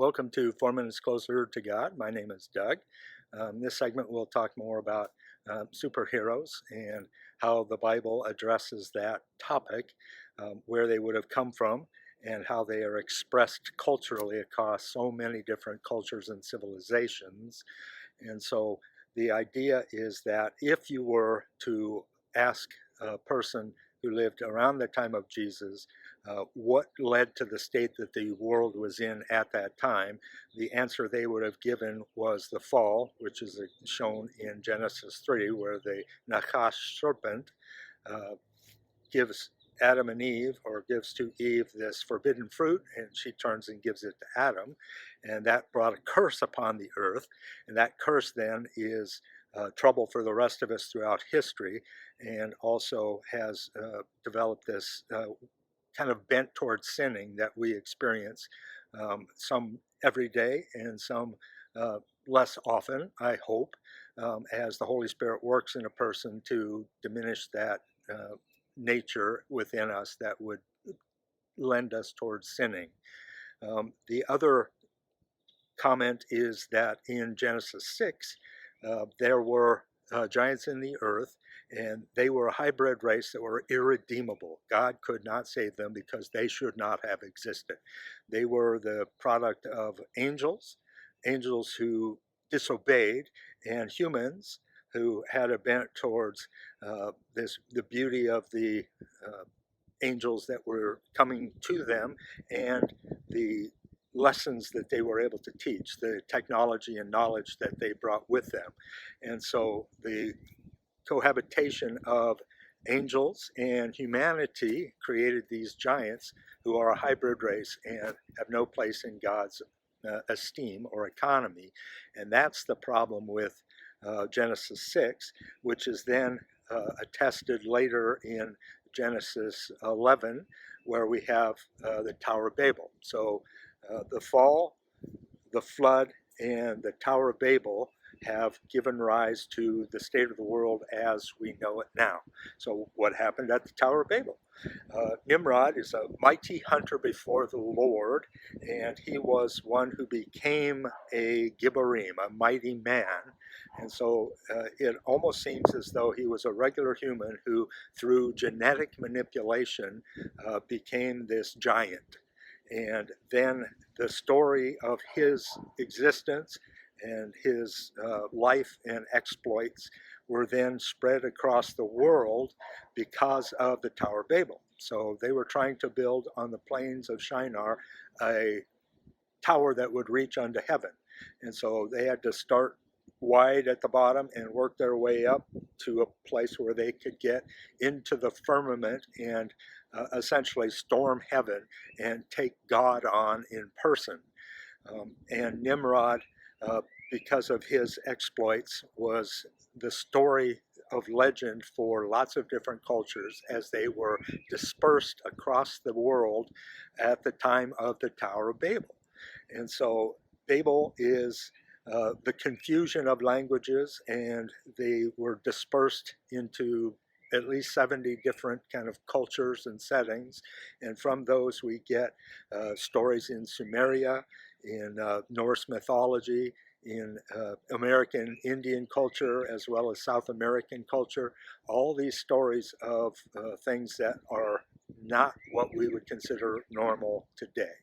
Welcome to 4 Minutes Closer to God. My name is Doug. This segment we'll talk more about superheroes and how the Bible addresses that topic, where they would have come from, and how they are expressed culturally across so many different cultures and civilizations. And so the idea is that if you were to ask a person who lived around the time of Jesus, what led to the state that the world was in at that time, the answer they would have given was the fall, which is shown in Genesis 3, where the Nachash serpent gives Adam and Eve, or gives to Eve, this forbidden fruit, and she turns and gives it to Adam, and that brought a curse upon the earth, and that curse then is trouble for the rest of us throughout history, and also has developed this kind of bent towards sinning that we experience, some every day and some less often, I hope, as the Holy Spirit works in a person to diminish that nature within us that would lend us towards sinning. The other comment is that in Genesis 6, there were giants in the earth, and they were a hybrid race that were irredeemable. God could not save them because they should not have existed. They were the product of angels who disobeyed, and humans who had a bent towards the beauty of the angels that were coming to them, and the lessons that they were able to teach, the technology and knowledge that they brought with them. And so the cohabitation of angels and humanity created these giants who are a hybrid race and have no place in God's esteem or economy. And that's the problem with Genesis 6, which is then attested later in Genesis 11, where we have the Tower of Babel. So the fall, the flood, and the Tower of Babel have given rise to the state of the world as we know it now. So what happened at the Tower of Babel? Nimrod is a mighty hunter before the Lord, and he was one who became a Gibborim, a mighty man. And so it almost seems as though he was a regular human who, through genetic manipulation, became this giant. And then the story of his existence and his life and exploits were then spread across the world because of the Tower of Babel. So they were trying to build on the plains of Shinar a tower that would reach unto heaven. And so they had to start wide at the bottom and work their way up to a place where they could get into the firmament and essentially storm heaven and take God on in person. And Nimrod, because of his exploits, was the story of legend for lots of different cultures as they were dispersed across the world at the time of the Tower of Babel. And so Babel is the confusion of languages, and they were dispersed into at least 70 different kind of cultures and settings. And from those we get stories in Sumeria, in Norse mythology, in American Indian culture, as well as South American culture, all these stories of things that are not what we would consider normal today.